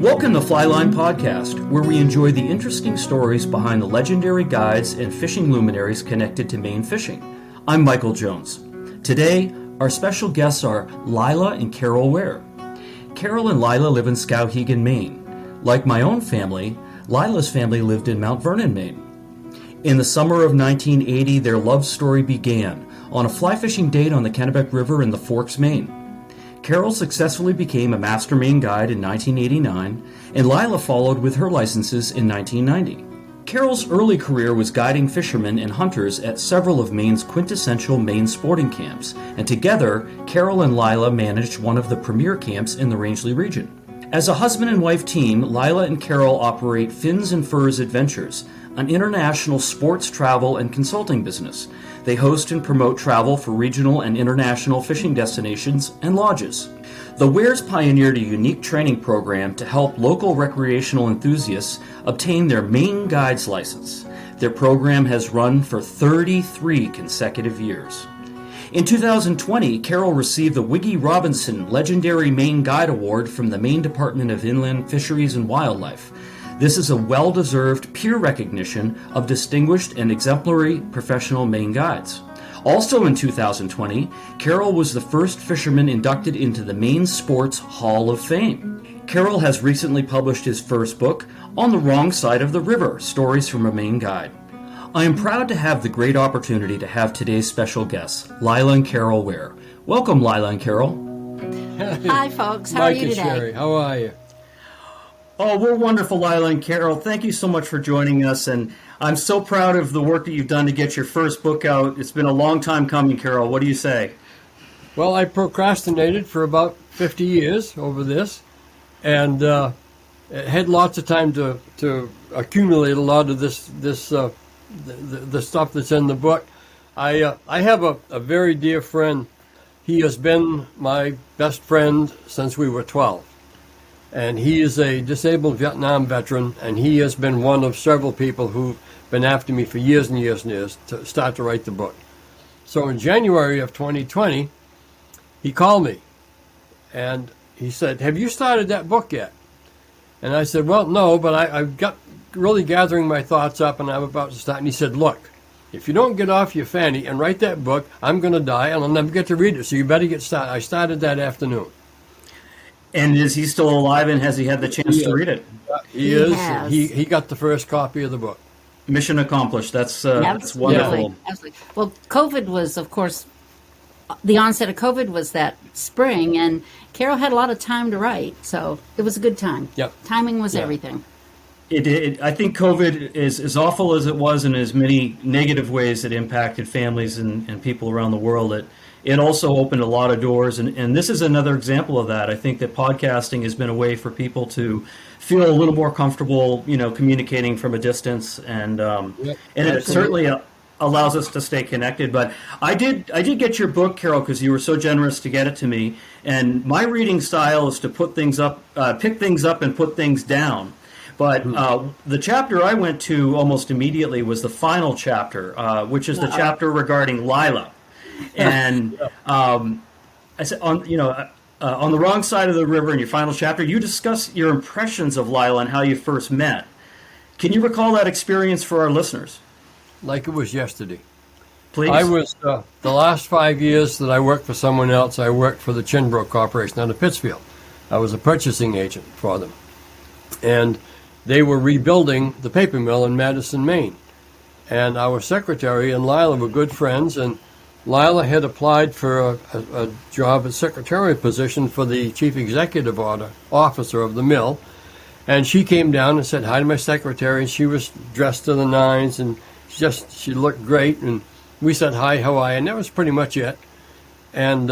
Welcome to Flyline Podcast, where we enjoy the interesting stories behind the legendary guides and fishing luminaries connected to Maine fishing. I'm Michael Jones. Today, our special guests are Lila and Carroll Ware. Carroll and Lila live in Skowhegan, Maine. Like my own family, Lila's family lived in Mount Vernon, Maine. In the summer of 1980, their love story began on a fly fishing date on the Kennebec River in the Forks, Maine. Carroll successfully became a master Maine guide in 1989, and Lila followed with her licenses in 1990. Carroll's early career was guiding fishermen and hunters at several of Maine's quintessential Maine sporting camps, and together, Carroll and Lila managed one of the premier camps in the Rangeley region. As a husband and wife team, Lila and Carroll operate Fins and Furs Adventures, an international sports travel and consulting business. They host and promote travel for regional and international fishing destinations and lodges. The Wares pioneered a unique training program to help local recreational enthusiasts obtain their Maine Guides license. Their program has run for 33 consecutive years. In 2020, Carroll received the Wiggy Robinson Legendary Maine Guide Award from the Maine Department of Inland Fisheries and Wildlife. This is a well-deserved peer recognition of distinguished and exemplary professional Maine guides. Also in 2020, Carroll was the first fisherman inducted into the Maine Sports Hall of Fame. Carroll has recently published his first book, On the Wrong Side of the River, Stories from a Maine Guide. I am proud to have the great opportunity to have today's special guests, Lila and Carroll Ware. Welcome, Lila and Carroll. Hi, folks. How are you today? Sherry, how are you? Oh, we're wonderful, Lila and Carroll. Thank you so much for joining us, and I'm so proud of the work that you've done to get your first book out. It's been a long time coming, Carroll. What do you say? Well, I procrastinated for about 50 years over this, and had lots of time to accumulate a lot of the stuff that's in the book. I have a very dear friend. He has been my best friend since we were 12. And he is a disabled Vietnam veteran, and he has been one of several people who've been after me for years and years and years to start to write the book. So in January of 2020, he called me, and he said, "Have you started that book yet?" And I said, "Well, no, but I've got really gathering my thoughts up, and I'm about to start." And he said, "Look, if you don't get off your fanny and write that book, I'm going to die, and I'll never get to read it, so you better get started." I started that afternoon. And is he still alive, and has he had the chance to read it? He is. He got the first copy of the book. Mission accomplished. That's wonderful. Yeah. Absolutely. Well, COVID was, of course, the onset of COVID was that spring, and Carroll had a lot of time to write, so it was a good time. Yep. Timing was everything. I think COVID is as awful as it was, in as many negative ways it impacted families and people around the world. It also opened a lot of doors, and this is another example of that. I think that podcasting has been a way for people to feel a little more comfortable, communicating from a distance, and it certainly allows us to stay connected. But I did get your book, Carroll, because you were so generous to get it to me. And my reading style is to put things up, pick things up, and put things down. But the chapter I went to almost immediately was the final chapter, which is the chapter regarding Lila. And I said, on the wrong side of the river, in your final chapter, you discuss your impressions of Lila and how you first met. Can you recall that experience for our listeners? Like it was yesterday. Please. I was, the last 5 years that I worked for someone else, I worked for the Chinbrook Corporation out of Pittsfield. I was a purchasing agent for them. And they were rebuilding the paper mill in Madison, Maine. And our secretary and Lila were good friends, and Lila had applied for a job, a secretarial position for the chief executive officer of the mill. And she came down and said hi to my secretary, and she was dressed to the nines, and she looked great. And we said hi, how are you? And that was pretty much it. And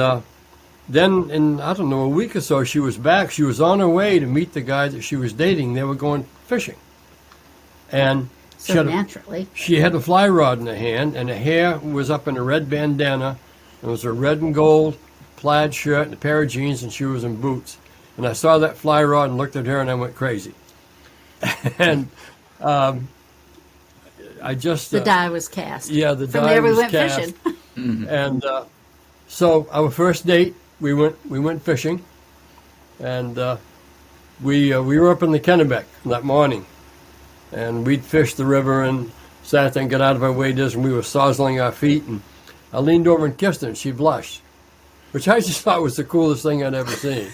then in, I don't know, a week or so, she was back. She was on her way to meet the guy that she was dating. They were going fishing. And naturally. She had a fly rod in her hand, and her hair was up in a red bandana. It was a red and gold plaid shirt and a pair of jeans, and she was in boots. And I saw that fly rod and looked at her, and I went crazy. And I just... the die was cast. Yeah, the From die there we was went cast. fishing. And so our first date, we went fishing. And we were up in the Kennebec that morning, and we'd fished the river and sat there and got out of our waders, and we were sozzling our feet, and I leaned over and kissed her, and she blushed, which I just thought was the coolest thing I'd ever seen.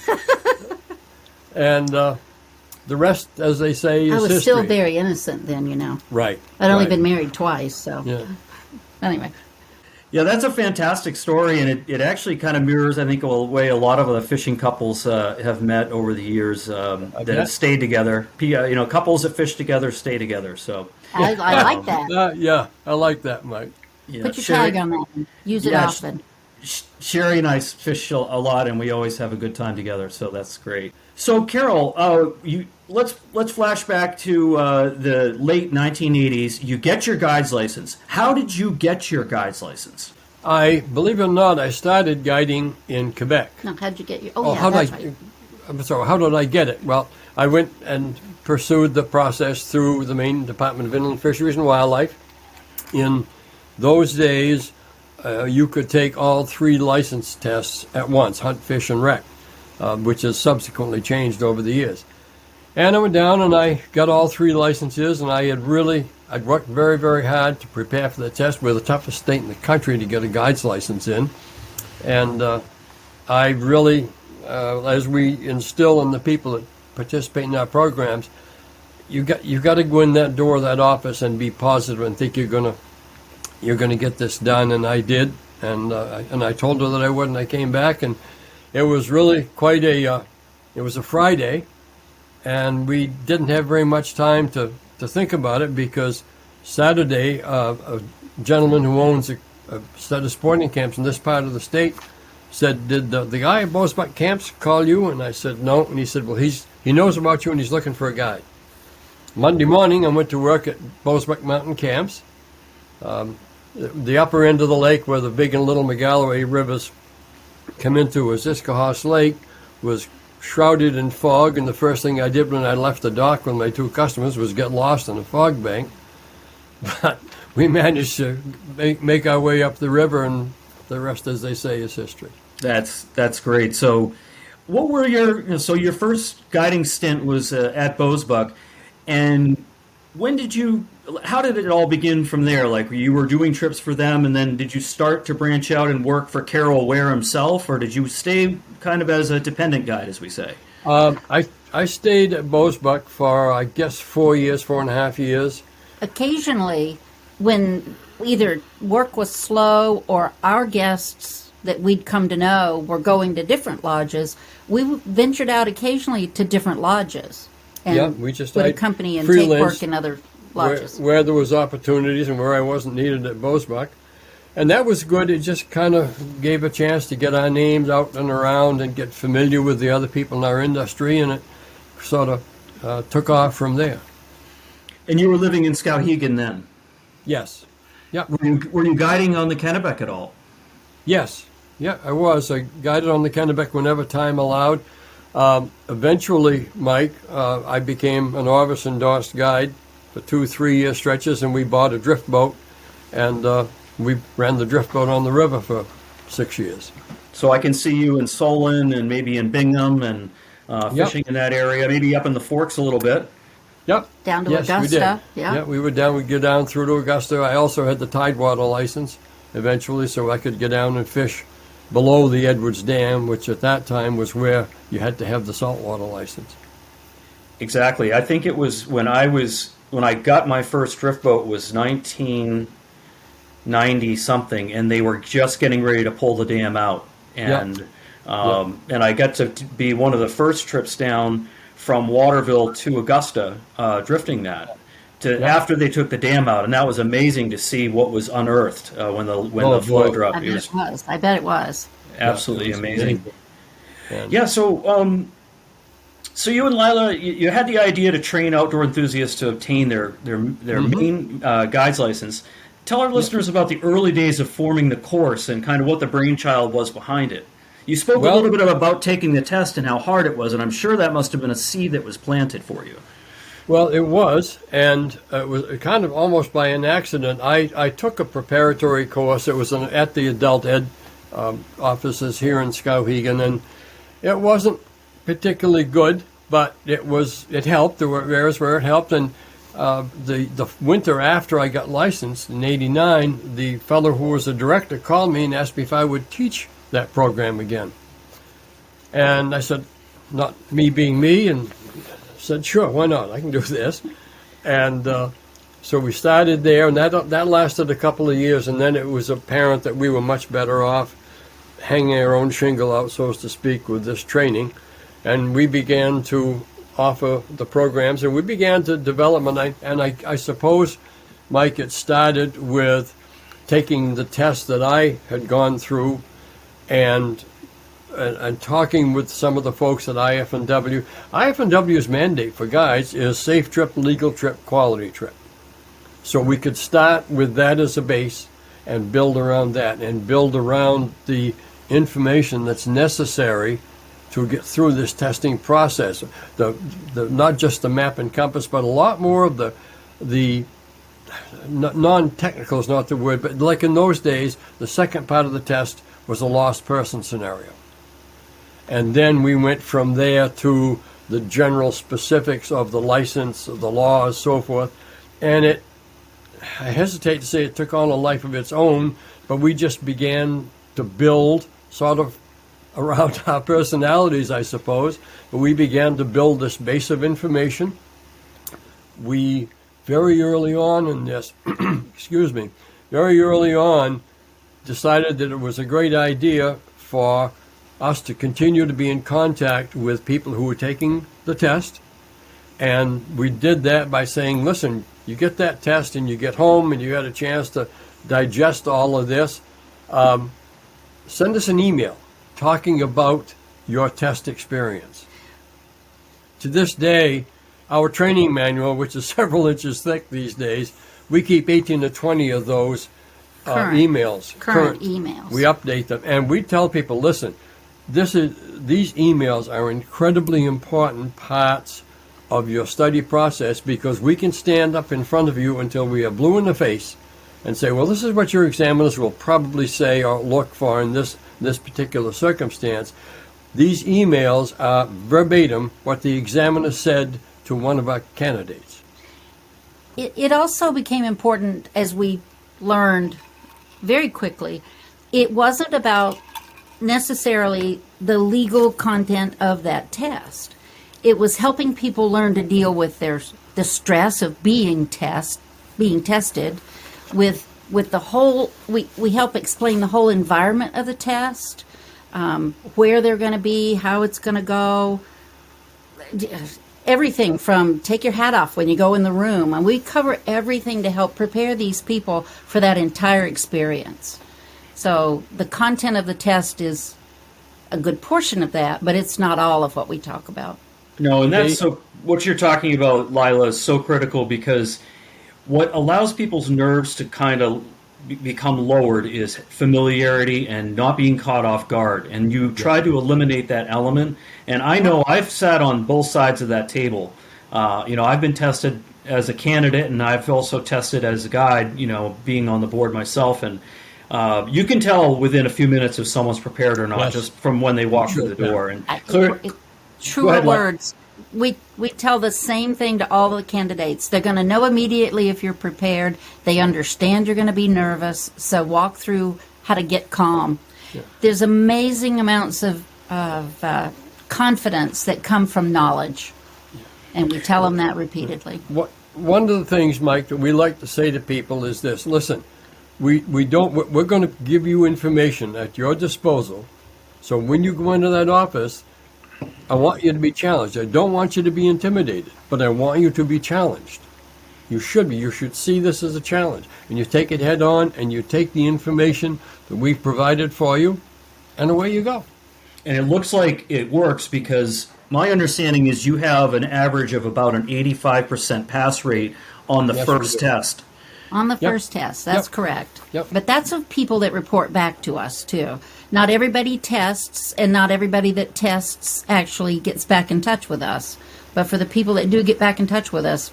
And the rest, as they say, is I was history. still very innocent then, you know. Right. I'd only right. been married twice, so. Yeah. Anyway. Yeah, that's a fantastic story, and it actually kind of mirrors, I think, a way a lot of the fishing couples have met over the years that have stayed together. Couples that fish together stay together. So I like that. Yeah, I like that, Mike. Yeah. Put your tag on that one. Use it often. Sherry and I fish a lot, and we always have a good time together, so that's great. So, Carroll, let's flash back to the late 1980s. You get your guide's license. How did you get your guide's license? Believe it or not, I started guiding in Quebec. No, how'd you get your? I'm sorry. How did I get it? Well, I went and pursued the process through the Maine Department of Inland Fisheries and Wildlife. In those days, you could take all 3 license tests at once: hunt, fish, and rec, which has subsequently changed over the years. And I went down and I got all 3 licenses, and I'd worked very, very hard to prepare for the test. We're the toughest state in the country to get a guide's license in. And I really, as we instill in the people that participate in our programs, you got to go in that door of that office and be positive and think you're gonna get this done. And I did, and I told her that I would, and I came back, and it was really quite it was a Friday, and we didn't have very much time to think about it, because Saturday, a gentleman who owns a set of sporting camps in this part of the state said, "Did the guy at Bozebuck Camps call you?" And I said, "No." And he said, "Well, he knows about you and he's looking for a guide." Monday morning, I went to work at Bozebuck Mountain Camps. The upper end of the lake, where the Big and Little Megalloway rivers come into Iskahos Lake, was shrouded in fog, and the first thing I did when I left the dock with my 2 customers was get lost in a fog bank. But we managed to make our way up the river, and the rest, as they say, is history. That's great. So, what were your first guiding stint was at Bozebuck, and how did it all begin from there? Like, you were doing trips for them, and then did you start to branch out and work for Carroll Ware himself, or did you stay kind of as a dependent guide, as we say? I stayed at Bozebuck for, I guess, 4.5 years. Occasionally, when either work was slow or our guests that we'd come to know were going to different lodges, we ventured out occasionally to different lodges. And we just would accompany and take work in other lodges. Where there was opportunities and where I wasn't needed at Bozebuck. And that was good. It just kind of gave a chance to get our names out and around and get familiar with the other people in our industry, and it sort of took off from there. And you were living in Skowhegan then? Yes. Yeah. Were you guiding on the Kennebec at all? Yes. Yeah, I was. I guided on the Kennebec whenever time allowed. Eventually, Mike, I became an Orvis-endorsed guide for 2-3 year stretches, and we bought a drift boat, and we ran the drift boat on the river for 6 years. So I can see you in Solon and maybe in Bingham and fishing in that area, maybe up in the Forks a little bit. Yep. Down to Augusta. We did. Yeah, we were down. We'd go down through to Augusta. I also had the Tidewater license eventually, so I could get down and fish below the Edwards Dam, which at that time was where you had to have the saltwater license. Exactly. I think it was when I got my first drift boat was 1990 something, and they were just getting ready to pull the dam out, and and I got to be one of the first trips down from Waterville to Augusta, drifting that after they took the dam out, and that was amazing to see what was unearthed when the flow dropped. I bet it was absolutely amazing. Yeah. So so you and Lila, you had the idea to train outdoor enthusiasts to obtain their Maine guide's license. Tell our listeners about the early days of forming the course and kind of what the brainchild was behind it. You spoke a little bit about taking the test and how hard it was, and I'm sure that must have been a seed that was planted for you. Well, it was, and it was kind of almost by an accident. I took a preparatory course. It was at the adult ed offices here in Skowhegan, and it wasn't particularly good. but it helped. There were areas where it helped, and the winter after I got licensed in '89, the fellow who was the director called me and asked me if I would teach that program again. And I said, not me being me, and said, sure, why not? I can do this. And so we started there, and that lasted a couple of years, and then it was apparent that we were much better off hanging our own shingle out, so to speak, with this training. And we began to offer the programs, and we began to develop, and I suppose, Mike, it started with taking the test that I had gone through and talking with some of the folks at IF&W. IF&W's mandate for guides is safe trip, legal trip, quality trip. So we could start with that as a base and build around that and build around the information that's necessary to get through this testing process. The not just the map and compass, but a lot more of the non-technical is not the word, but like in those days, the second part of the test was a lost person scenario. And then we went from there to the general specifics of the license, of the laws, so forth. And I hesitate to say it took on a life of its own, but we just began to build sort of around our personalities, I suppose. But we began to build this base of information. We, very early on in this, very early on, decided that it was a great idea for us to continue to be in contact with people who were taking the test. And we did that by saying, listen, you get that test and you get home and you had a chance to digest all of this, send us an email talking about your test experience. To this day, our training manual, which is several inches thick these days, we keep 18 to 20 of those emails. Current emails. We update them, and we tell people, listen, these emails are incredibly important parts of your study process, because we can stand up in front of you until we are blue in the face and say, well, this is what your examiners will probably say or look for in this particular circumstance. These emails are verbatim what the examiner said to one of our candidates. It also became important, as we learned very quickly, it wasn't about necessarily the legal content of that test. It was helping people learn to deal with the stress of being tested, with the whole. We help explain the whole environment of the test, where they're going to be, how it's going to go, everything from take your hat off when you go in the room, and we cover everything to help prepare these people for that entire experience. So the content of the test is a good portion of that, but it's not all of what we talk about. No, and that's so. What you're talking about, Lila, is so critical, because what allows people's nerves to kind of become lowered is familiarity and not being caught off guard. And you try to eliminate that element. And I know I've sat on both sides of that table. I've been tested as a candidate, and I've also tested as a guide, being on the board myself. And you can tell within a few minutes if someone's prepared or not, just from when they walk through the door. And truer words. We tell the same thing to all the candidates. They're going to know immediately if you're prepared. They understand you're going to be nervous, so walk through how to get calm. Yeah. There's amazing amounts of confidence that come from knowledge, and we tell them that repeatedly. One of the things, Mike, that we like to say to people is this: listen, we're going to give you information at your disposal, so when you go into that office, I want you to be challenged. I don't want you to be intimidated, but I want you to be challenged. You should be. You should see this as a challenge. And you take it head on, and you take the information that we've provided for you, and away you go. And it looks like it works, because my understanding is you have an average of about an 85% pass rate on the first test. On the first test, that's correct. Yep. But that's of people that report back to us, too. Not everybody tests, and not everybody that tests actually gets back in touch with us. But for the people that do get back in touch with us,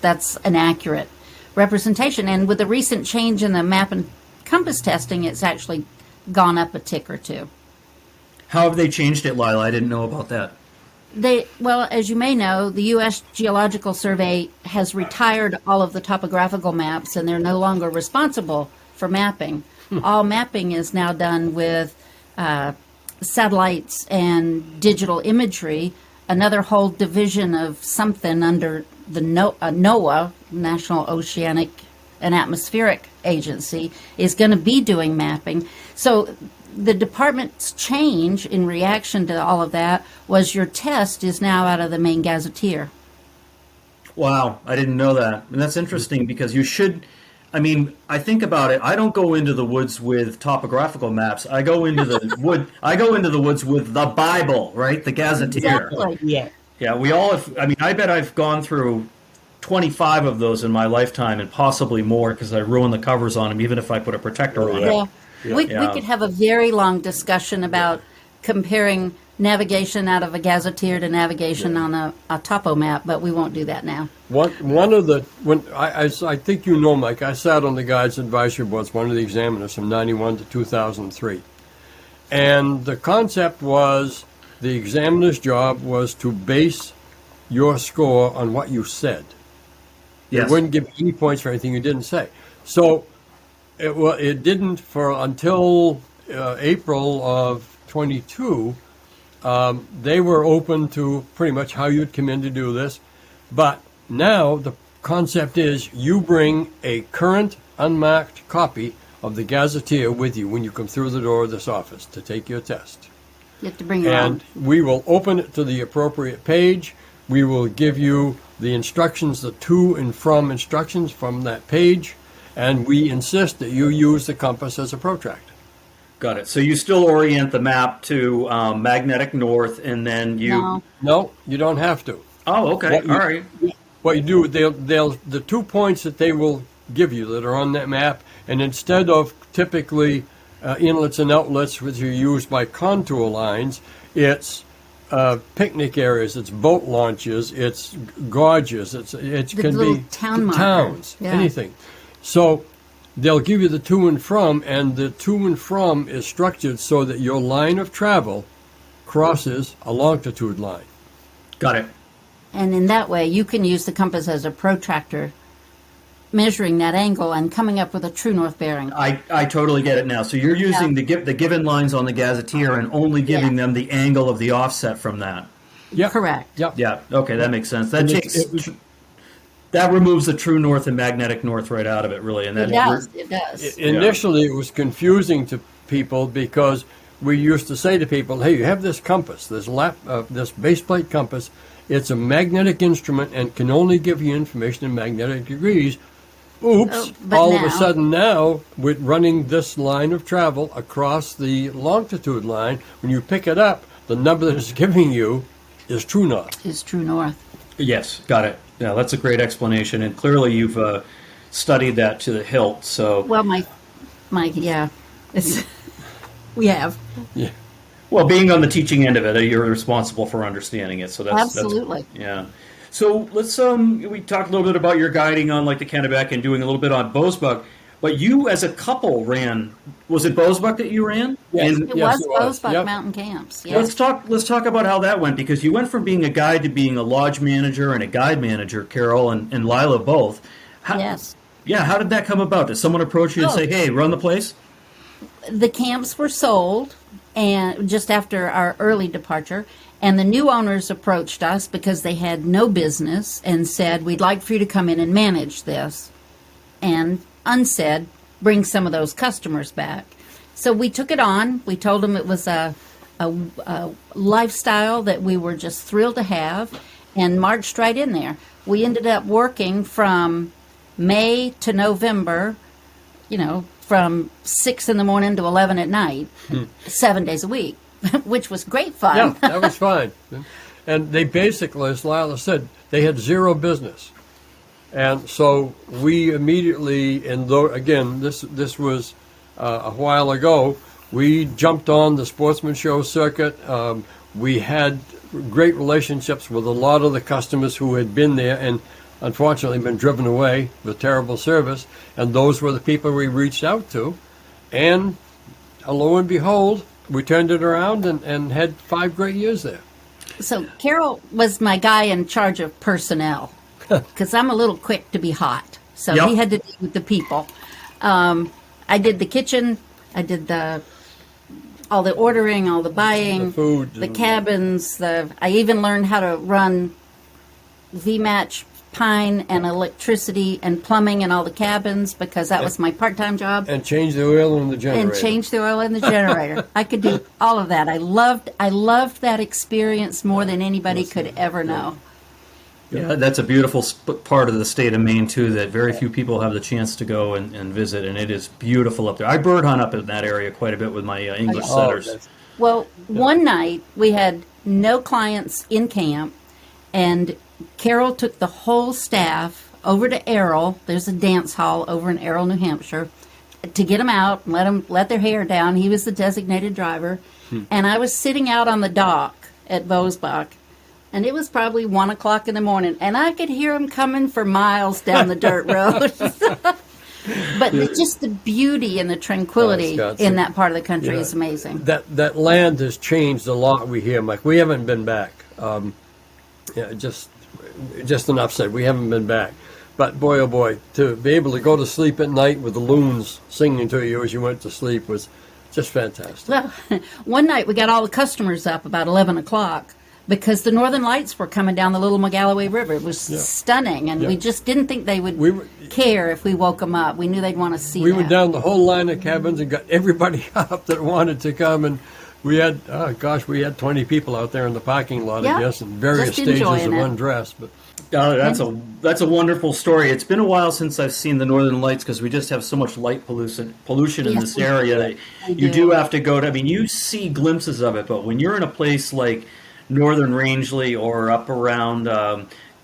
that's an accurate representation. And with the recent change in the map and compass testing, it's actually gone up a tick or two. How have they changed it, Lila? I didn't know about that. Well, as you may know, the U.S. Geological Survey has retired all of the topographical maps, and they're no longer responsible for mapping. All mapping is now done with satellites and digital imagery. Another whole division of something under the NOAA, National Oceanic and Atmospheric Agency, is going to be doing mapping. So the department's change in reaction to all of that was your test is now out of the Maine Gazetteer. Wow, I didn't know that. And that's interesting because you should, I mean, I think about it. I don't go into the woods with topographical maps. I go into the woods with the Bible, right? The Gazetteer. Exactly. Yeah. Yeah, we all have, I mean, I bet I've gone through 25 of those in my lifetime and possibly more because I ruin the covers on them even if I put a protector on it. Yeah. We could have a very long discussion about comparing navigation out of a gazetteer to navigation on a topo map, but we won't do that now. One of the when I think you know, Mike, I sat on the guides advisory boards, one of the examiners from 91 to 2003, and the concept was the examiner's job was to base your score on what you said. Yes. It wouldn't give any points for anything you didn't say. So it didn't until April of 22. They were open to pretty much how you'd come in to do this. But now the concept is you bring a current unmarked copy of the Gazetteer with you when you come through the door of this office to take your test. You have to bring it And on. we will open it to the appropriate page. We will give you the instructions, the to and from instructions from that page, and we insist that you use the compass as a protractor. Got it. So you still orient the map to magnetic north, and then you. No, you don't have to. Oh, okay. All right. What you do, they'll the 2 points that they will give you that are on that map, and instead of typically inlets and outlets which are used by contour lines, it's picnic areas, it's boat launches, it's gorges, it can little be town marker. towns, Yeah. anything. So they'll give you the to and from, and the to and from is structured so that your line of travel crosses a longitude line. Got it. And in that way, you can use the compass as a protractor, measuring that angle and coming up with a true north bearing. I totally get it now. So you're using the given lines on the Gazetteer and only giving them the angle of the offset from that. Yep. Correct. Yep. Yeah. Okay, that makes sense. That And takes that removes the true north and magnetic north right out of it, really. And It then does. It does. Initially, it was confusing to people because we used to say to people, "Hey, you have this compass, this base plate compass. It's a magnetic instrument and can only give you information in magnetic degrees." Oops! But All of a now- sudden, now with running this line of travel across the longitude line, when you pick it up, the number that it's giving you is true north. Is true north. Yes, got it. Yeah, that's a great explanation, and clearly you've studied that to the hilt. So, Well, my yeah, it's, we have. Yeah. well, being on the teaching end of it, you're responsible for understanding it. So that's Absolutely. Yeah. So let's we talked a little bit about your guiding on like the Kennebec and doing a little bit on Bosebuck, but you as a couple ran. Was it Bosebuck that you ran? Yes. And It Yes, was it was. Bosebuck Yep. Mountain Camps. Yeah. let's talk about how that went, because you went from being a guide to being a lodge manager and a guide manager, Carroll and Lila both. Yes. Yeah, how did that come about? Did someone approach you and Oh. say, "Hey, run the place"? The camps were sold, and just after our early departure, and the new owners approached us because they had no business and said, "We'd like for you to come in and manage this," and unsaid, bring some of those customers back. So we took it on. We told them it was a lifestyle that we were just thrilled to have, and marched right in there. We ended up working from May to November, from 6 in the morning to 11 at night, 7 days a week, which was great fun. Yeah, that was fine. And they basically, as Lila said, they had zero business. And so we immediately, and though, again, this was a while ago, we jumped on the sportsman show circuit. We had great relationships with a lot of the customers who had been there and unfortunately been driven away with terrible service. And those were the people we reached out to. And lo and behold, we turned it around and had 5 great years there. So Carroll was my guy in charge of personnel because I'm a little quick to be hot. So Yep. he had to deal with the people. I did the kitchen. I did all the ordering, all the buying, The food the and- cabins. I even learned how to run V-match pine and electricity and plumbing in all the cabins because that was my part-time job. And change the oil in the generator. And change the oil in the generator. I could do all of that. I loved that experience more than anybody could ever know. Yeah, that's a beautiful part of the state of Maine, too, that very few people have the chance to go and visit, and it is beautiful up there. I bird hunt up in that area quite a bit with my English Oh, setters. that's- Well, one night we had no clients in camp, and Carroll took the whole staff over to Errol. There's a dance hall over in Errol, New Hampshire, to get them out and let their hair down. He was the designated driver, and I was sitting out on the dock at Bosbach, and it was probably 1 o'clock in the morning, and I could hear them coming for miles down the dirt road. But just the beauty and the tranquility Scott, in that part of the country yeah. is amazing. That land has changed a lot. We hear, Mike. We haven't been back. Just enough said. We haven't been back. But boy, oh boy, to be able to go to sleep at night with the loons singing to you as you went to sleep was just fantastic. Well, one night we got all the customers up about 11 o'clock because the northern lights were coming down the Little Magalloway River. It was stunning, and we just didn't think they would care if we woke them up. We knew they'd want to see We that. went down the whole line of cabins and got everybody up that wanted to come, and we had, we had 20 people out there in the parking lot, Yeah, I guess, in various just stages enjoying of it. undress. But That's a wonderful story. It's been a while since I've seen the Northern Lights because we just have so much light pollution in Yes, this we area. do. That We you do. do have to go to. I mean, you see glimpses of it, but when you're in a place like Northern Rangeley or up around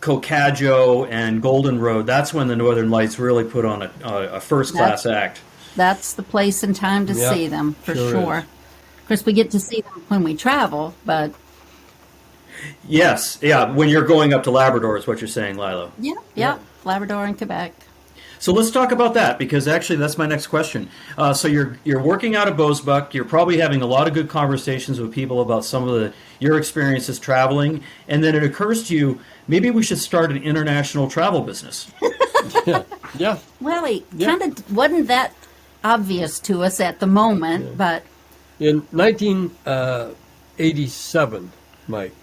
Cocadjo and Golden Road, that's when the Northern Lights really put on a first-class act. That's the place and time to Yeah, see them, for sure sure. is. Of course, we get to see them when we travel, but Yes, yeah. When you're going up to Labrador, is what you're saying, Lila. yeah, Labrador and Quebec. So let's talk about that because actually that's my next question. So you're working out of Bosbach. You're probably having a lot of good conversations with people about some of your experiences traveling, and then it occurs to you maybe we should start an international travel business. yeah, Well, it kind of wasn't that obvious to us at the moment, but in 1987, Mike,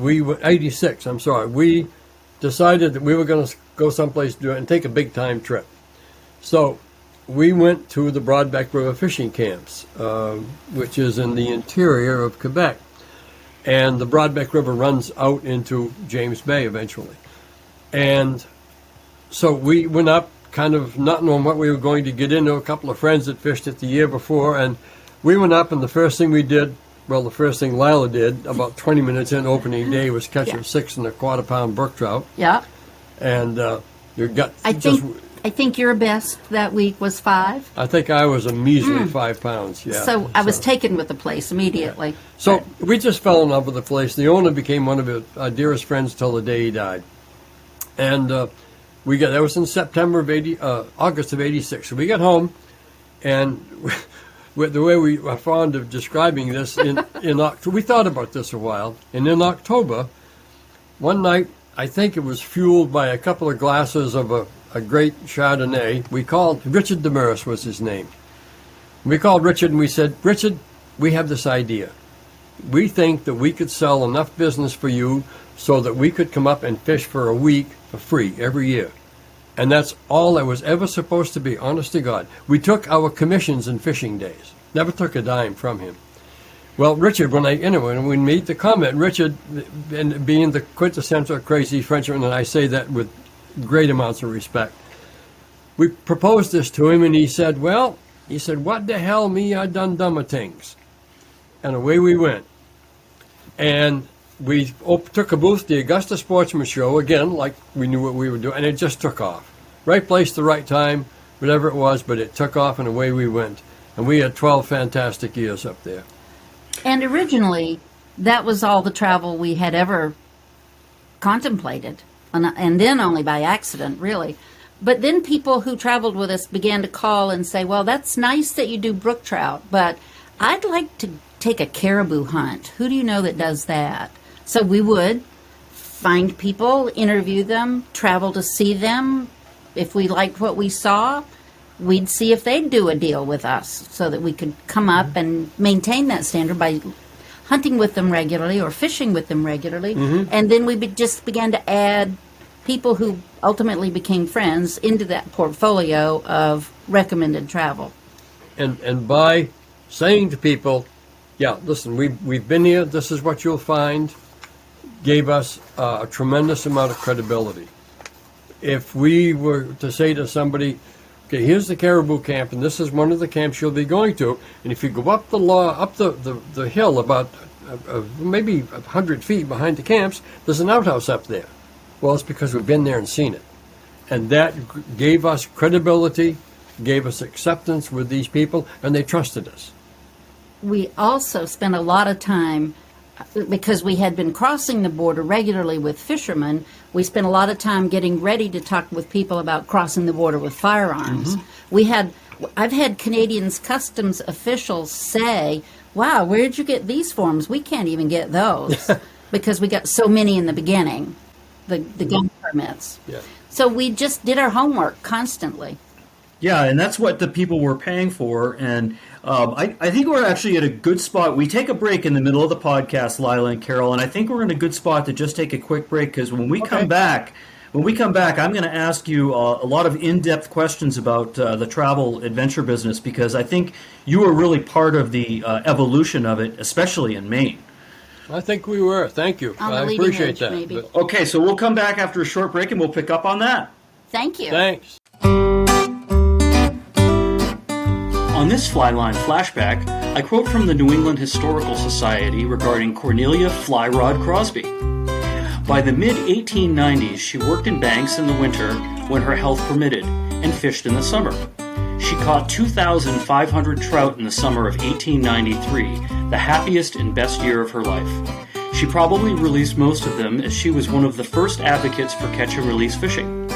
86, I'm sorry, we decided that we were going to go someplace to do it and take a big time trip. So we went to the Broadbeck River fishing camps, which is in the interior of Quebec. And the Broadbeck River runs out into James Bay eventually. And so we went up kind of not knowing what we were going to get into. A couple of friends that fished it the year before. And we went up, and the first thing we did, well, the first thing Lila did about 20 minutes in opening day was catch a 6 1/4 pound brook trout. yeah. And you got I think your best that week was 5. I think I was a measly 5 pounds. Yeah. So I was taken with the place immediately. So we just fell in love with the place. The owner became one of our dearest friends till the day he died. And that was in August of '86. So we got home, and the way we are fond of describing this, in October, we thought about this a while. And in October, one night, I think it was fueled by a couple of glasses of a great Chardonnay. We called, Richard Demers was his name. We called Richard and we said, Richard, we have this idea. We think that we could sell enough business for you so that we could come up and fish for a week for free every year. And that's all that was ever supposed to be, honest to God. We took our commissions and fishing days. Never took a dime from him. Well, Richard, when we made the comment, Richard, and being the quintessential crazy Frenchman, and I say that with great amounts of respect, we proposed this to him, and he said, what the hell, me, I done dumber things. And away we went. And we took a booth, the Augusta Sportsman Show, again, like we knew what we were doing, and it just took off. Right place, the right time, whatever it was, but it took off, and away we went. And we had 12 fantastic years up there. And originally, that was all the travel we had ever contemplated, and then only by accident, really. But then people who traveled with us began to call and say, well, that's nice that you do brook trout, but I'd like to take a caribou hunt. Who do you know that does that? So we would find people, interview them, travel to see them. If we liked what we saw, we'd see if they'd do a deal with us so that we could come up and maintain that standard by hunting with them regularly or fishing with them regularly. And then we just began to add people who ultimately became friends into that portfolio of recommended travel. And by saying to people, yeah, listen, we've been here, this is what you'll find, gave us a tremendous amount of credibility. If we were to say to somebody, okay, here's the caribou camp, and this is one of the camps you'll be going to, and if you go up the hill about maybe 100 feet behind the camps, there's an outhouse up there. Well, it's because we've been there and seen it. And that gave us credibility, gave us acceptance with these people, and they trusted us. We also spent a lot of time, because we had been crossing the border regularly with fishermen, we spent a lot of time getting ready to talk with people about crossing the border with firearms. I've had Canadians customs officials say, wow, where'd you get these forms? We can't even get those because we got so many in the beginning, the gun permits. Yeah. So we just did our homework constantly. Yeah, and that's what the people were paying for. And I think we're actually at a good spot. We take a break in the middle of the podcast, Lila and Carroll, and I think we're in a good spot to just take a quick break because when we come back, I'm going to ask you a lot of in-depth questions about the travel adventure business because I think you were really part of the evolution of it, especially in Maine. I think we were. Thank you. On the I leading appreciate edge, that. maybe. But Okay, so we'll come back after a short break and we'll pick up on that. Thank you. thanks. On this Flyline flashback, I quote from the New England Historical Society regarding Cornelia Fly Rod Crosby. By the mid-1890s, she worked in banks in the winter when her health permitted, and fished in the summer. She caught 2,500 trout in the summer of 1893, the happiest and best year of her life. She probably released most of them as she was one of the first advocates for catch-and-release fishing.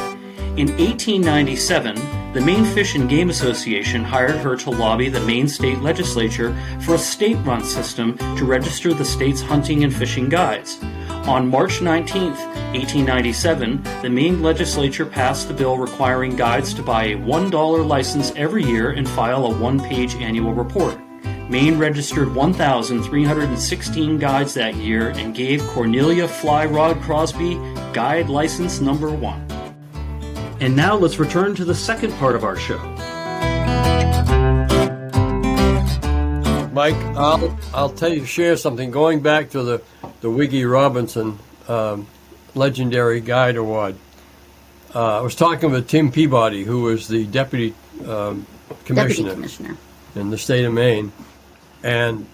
In 1897, the Maine Fish and Game Association hired her to lobby the Maine state legislature for a state-run system to register the state's hunting and fishing guides. On March 19, 1897, the Maine legislature passed the bill requiring guides to buy a $1 license every year and file a one-page annual report. Maine registered 1,316 guides that year and gave Cornelia Fly Rod Crosby guide license number 1. And now let's return to the second part of our show. Mike, I'll share something. Going back to the Wiggy Robinson Legendary Guide Award, I was talking with Tim Peabody, who was the deputy commissioner in the state of Maine, and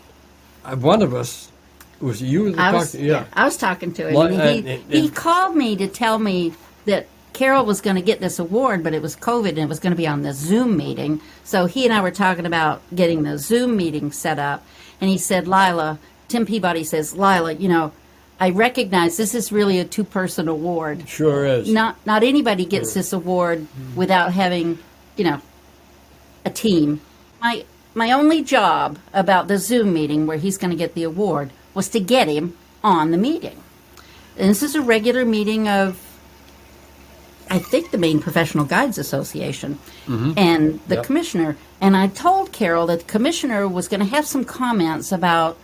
one of us was you. I was talking to him. He called me to tell me that Carroll was going to get this award, but it was COVID and it was going to be on the Zoom meeting. So he and I were talking about getting the Zoom meeting set up. And he said, Lila, Tim Peabody says, Lila, I recognize this is really a two-person award. Sure is. Not anybody gets this award without having, a team. My only job about the Zoom meeting where he's going to get the award was to get him on the meeting. And this is a regular meeting of, I think, the Maine Professional Guides Association and the commissioner. And I told Carroll that the commissioner was going to have some comments about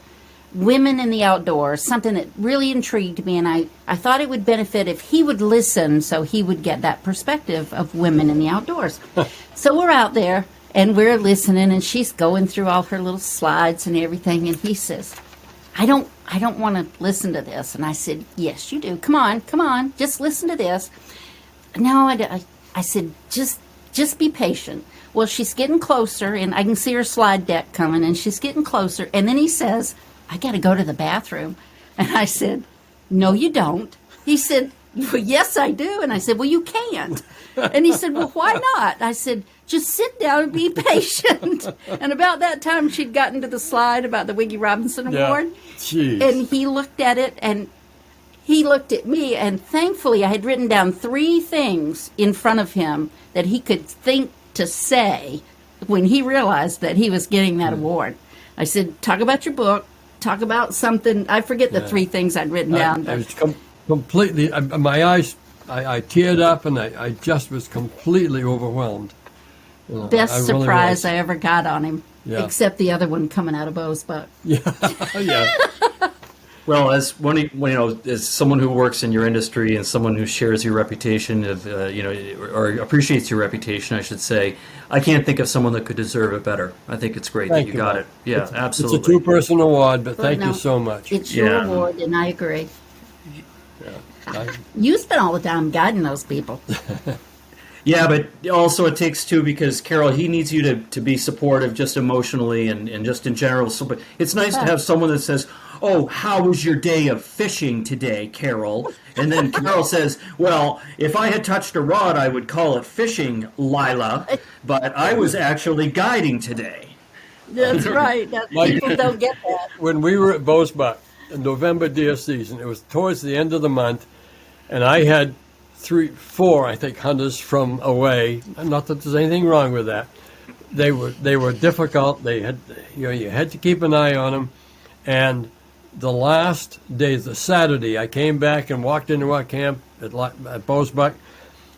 women in the outdoors, something that really intrigued me. And I thought it would benefit if he would listen so he would get that perspective of women in the outdoors. So we're out there and we're listening, and she's going through all her little slides and everything. And he says, I don't want to listen to this. And I said, yes, you do. Come on, just listen to this. No, I said, just be patient. Well, she's getting closer, and I can see her slide deck coming, and she's getting closer. And then he says, I got to go to the bathroom. And I said, no, you don't. He said, well, yes, I do. And I said, well, you can't. And he said, well, why not? I said, just sit down and be patient. And about that time, she'd gotten to the slide about the Wiggy Robinson Award. Jeez. And he looked at it, and he looked at me, and thankfully I had written down 3 things in front of him that he could think to say when he realized that he was getting that award. I said, talk about your book, Talk about something. I forget the three things I'd written down. I was completely, my eyes, I teared up, and I just was completely overwhelmed. Best really surprise was. I ever got on him, except the other one coming out of Bo's butt. Yeah, yeah. Well, as as someone who works in your industry and someone who shares your reputation of, or appreciates your reputation, I should say, I can't think of someone that could deserve it better. I think it's great that you got it. Yeah, absolutely. It's a two-person award, but thank you so much. It's your award, and I agree. Yeah. You spent all the time guiding those people. Yeah, but also it takes two, because Carroll, he needs you to be supportive just emotionally and just in general. So, but it's nice to have someone that says, "Oh, how was your day of fishing today, Carroll?" And then Carroll says, "Well, if I had touched a rod, I would call it fishing, Lila, but I was actually guiding today." That's right. People don't get that. When we were at Bo's Buck, in November deer season, it was towards the end of the month, and I had 4, I think, hunters from away. Not that there's anything wrong with that. They were difficult. They had, you had to keep an eye on them. And the last day, the Saturday, I came back and walked into our camp at Bo's Buck.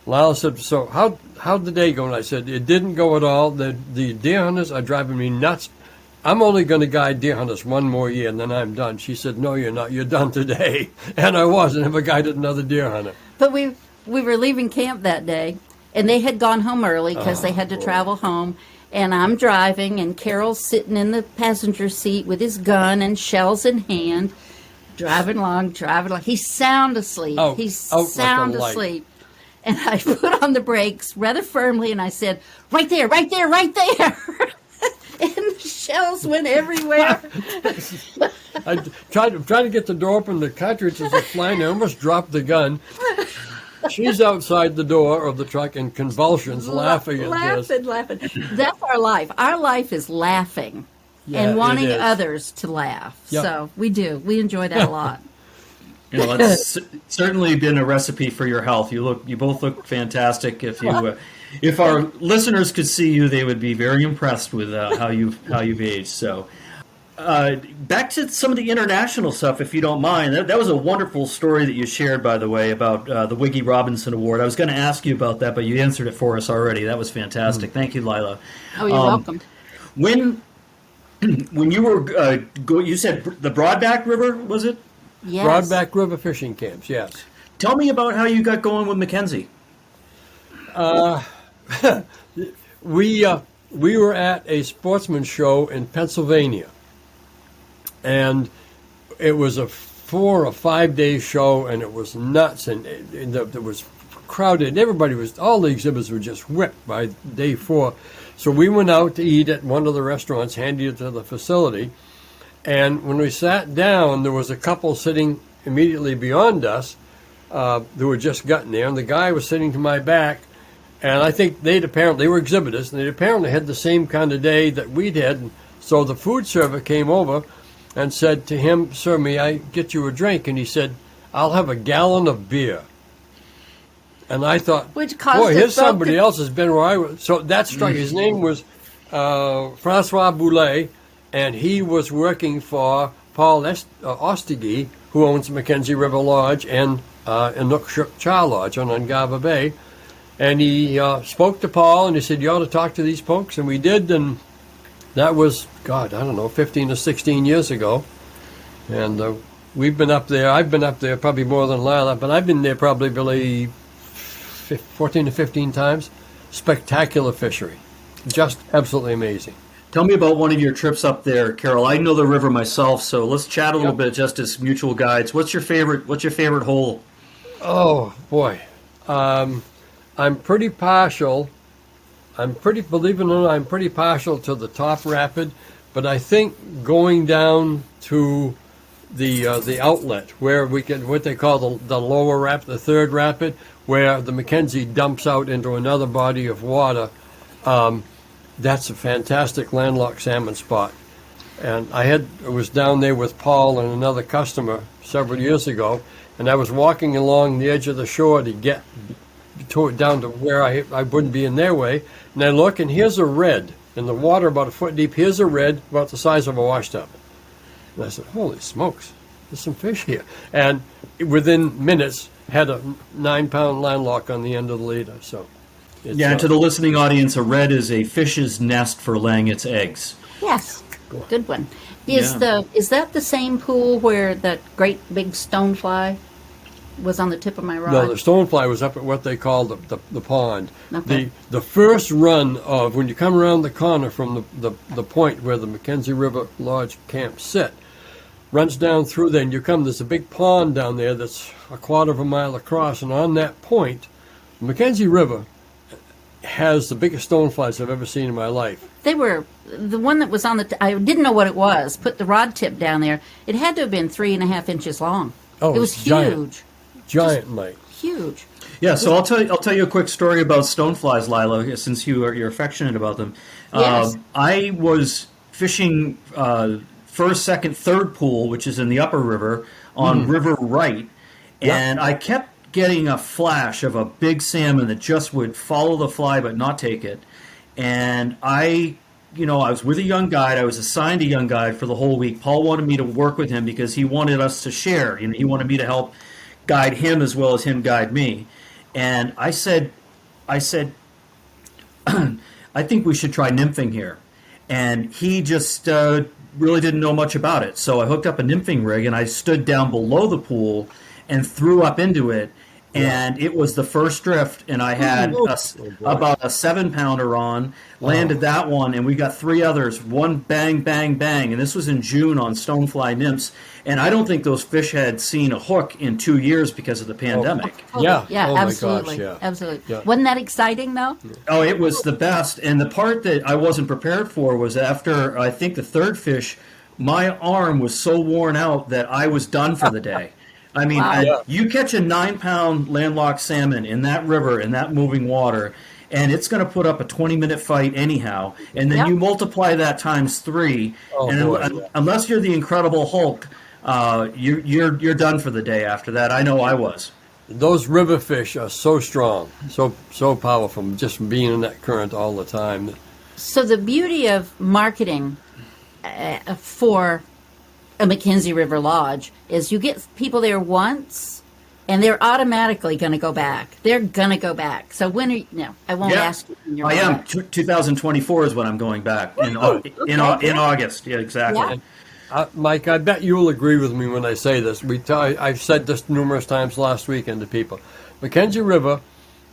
Lila said, "So how'd the day go?" And I said, "It didn't go at all. The deer hunters are driving me nuts. I'm only going to guide deer hunters one more year, and then I'm done." She said, "No, you're not. You're done today." And I was. I never guided another deer hunter. But we were leaving camp that day, and they had gone home early because they had to travel home. And I'm driving, and Carroll's sitting in the passenger seat with his gun and shells in hand, driving along. He's sound asleep. He's sound asleep. And I put on the brakes rather firmly, and I said, "Right there, right there, right there." And the shells went everywhere. I tried to get the door open. The cartridges were flying. I almost dropped the gun. She's outside the door of the truck in convulsions, laughing at this. Laughing. That's our life. Our life is laughing and wanting others to laugh. Yep. So we do. We enjoy that a lot. It's certainly been a recipe for your health. You both look fantastic. If our listeners could see you, they would be very impressed with how you've aged. So, back to some of the international stuff, if you don't mind. That was a wonderful story that you shared, by the way, about the Wiggy Robinson Award. I was going to ask you about that, but you answered it for us already. That was fantastic. Thank you, Lila. Oh, you're welcome. When you were you said the Broadback River, was it? Yes. Broadback River fishing camps, yes. Tell me about how you got going with Mackenzie. We were at a sportsman show in Pennsylvania, and it was a 4 or 5 day show, and it was nuts, and it was crowded. All the exhibitors were just whipped by day 4. So we went out to eat at one of the restaurants handy to the facility, and when we sat down, there was a couple sitting immediately beyond us who had just gotten there, and the guy was sitting to my back. And I think they were exhibitors, and they apparently had the same kind of day that we'd had. And so the food server came over and said to him, "Sir, may I get you a drink?" And he said, "I'll have a gallon of beer." And I thought, boy, here's somebody else has been where I was. So that struck. His name was Francois Boulet, and he was working for Paul Ostegui, who owns Mackenzie River Lodge and Inukshuk Cha Lodge on Ungava Bay. And he spoke to Paul, and he said, "You ought to talk to these folks." And we did, and that was, 15 or 16 years ago. And we've been up there. I've been up there probably more than Lila, but I've been there probably 14 or 15 times. Spectacular fishery. Just absolutely amazing. Tell me about one of your trips up there, Carroll. I know the river myself, so let's chat a little bit just as mutual guides. What's your favorite hole? Oh, boy. I'm pretty partial. Believe it or not, I'm pretty partial to the top rapid, but I think going down to the outlet where we can, what they call the lower rapid, the third rapid, where the Mackenzie dumps out into another body of water, that's a fantastic landlocked salmon spot. And I was down there with Paul and another customer several years ago, and I was walking along the edge of the shore to get down to where I wouldn't be in their way, and I look, and here's a red in the water about a foot deep. Here's a red about the size of a washtub, And I said, holy smokes, there's some fish here. And within minutes, had a 9-pound landlock on the end of the leader. So, and to the listening audience, a red is a fish's nest for laying its eggs. Yes, good one. Is that the same pool where that great big stonefly was on the tip of my rod? No, the stonefly was up at what they call the pond. Okay. The first run of, when you come around the corner from the point where the Mackenzie River Lodge camp sit, runs down through there, and there's a big pond down there that's a quarter of a mile across, and on that point, the Mackenzie River has the biggest stoneflies I've ever seen in my life. They were, the one that was on I didn't know what it was, put the rod tip down there. It had to have been 3.5 inches long. Oh, it was huge. Giant, Mike. Huge. Yeah, so I'll tell you a quick story about stoneflies, Lila, since you're affectionate about them. Yes. I was fishing first, second, third pool, which is in the upper river, on River Right, and I kept getting a flash of a big salmon that just would follow the fly but not take it. And I was with a young guide. I was assigned a young guide for the whole week. Paul wanted me to work with him because he wanted us to share. He wanted me to help guide him as well as him guide me. And I said, I think we should try nymphing here. And he just really didn't know much about it. So I hooked up a nymphing rig and I stood down below the pool and threw up into it. And it was the first drift, and I had about a 7-pounder on, landed that one, and we got 3 others, one bang, bang, bang. And this was in June on stonefly nymphs. And I don't think those fish had seen a hook in 2 years because of the pandemic. Yeah, Oh my absolutely. gosh, Absolutely. Yeah. Wasn't that exciting, though? Oh, it was the best. And the part that I wasn't prepared for was after, I think, the third fish, my arm was so worn out that I was done for the day. I mean, Wow. you catch a 9-pound landlocked salmon in that river, in that moving water, and it's going to put up a 20-minute fight anyhow. And then you multiply that times 3, unless you're the Incredible Hulk, you're done for the day after that. I know I was. Those river fish are so strong, so powerful, just from being in that current all the time. So the beauty of marketing for a Mackenzie River Lodge is you get people there once, and they're automatically going to go back. They're going to go back. So when are you? No, I won't ask you. When you're I am. back. 2024 is when I'm going back in August. Yeah, exactly. Yeah. Mike, I bet you'll agree with me when I say this. I've said this numerous times last weekend to people. Mackenzie River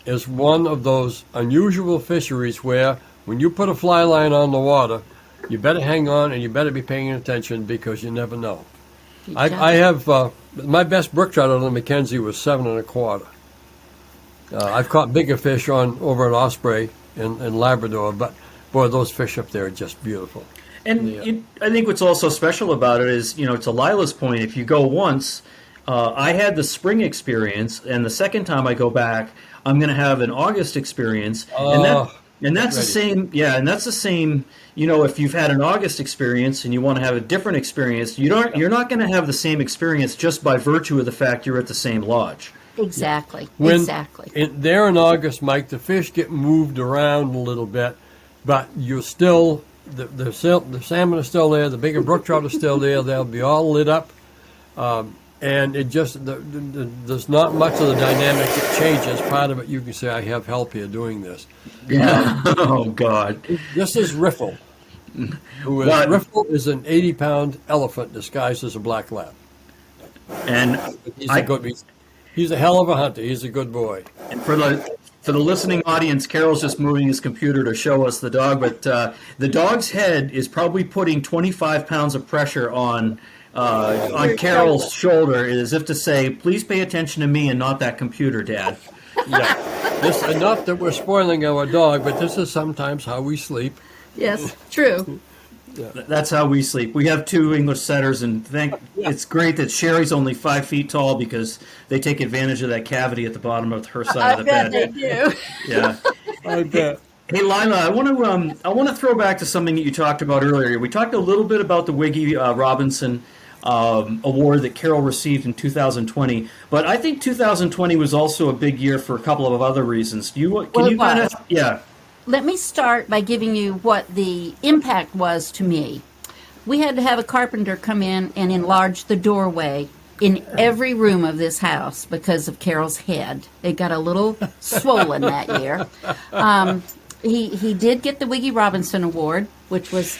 is one of those unusual fisheries where when you put a fly line on the water, you better hang on and you better be paying attention because you never know. I have my best brook trout on the Mackenzie was 7 1/4. I've caught bigger fish over at Osprey in Labrador, but boy, those fish up there are just beautiful. And I think what's also special about it is, to Lila's point, if you go once, I had the spring experience, and the second time I go back, I'm going to have an August experience, and that's the same. Yeah, and that's the same. If you've had an August experience and you want to have a different experience, you're not going to have the same experience just by virtue of the fact you're at the same lodge. Exactly. There in August, Mike, the fish get moved around a little bit, but you're still the salmon are still there. The bigger brook trout are still there. They'll be all lit up, and it just there's not much of the dynamic that changes. Part of it, you can say, I have help here doing this. Yeah. Oh God. This is Riffle. Riffle is an 80-pound elephant disguised as a black lab. And he's a hell of a hunter. He's a good boy. And for the listening audience, Carroll's just moving his computer to show us the dog, but the dog's head is probably putting 25 pounds of pressure on Carroll's shoulder, as if to say, "Please pay attention to me and not that computer, Dad." Yeah, not that we're spoiling our dog, but this is sometimes how we sleep. Yes, true. That's how we sleep. We have 2 English setters, and it's great that Sherry's only 5 feet tall because they take advantage of that cavity at the bottom of her side of the bed. I bet they do. Yeah. I bet. Hey, Lila, I want to throw back to something that you talked about earlier. We talked a little bit about the Wiggy Robinson award that Carroll received in 2020, but I think 2020 was also a big year for a couple of other reasons. Let me start by giving you what the impact was to me. we had to have a carpenter come in and enlarge the doorway in every room of this house because of Carroll's head. It got a little swollen that year. He did get the Wiggy Robinson Award, which was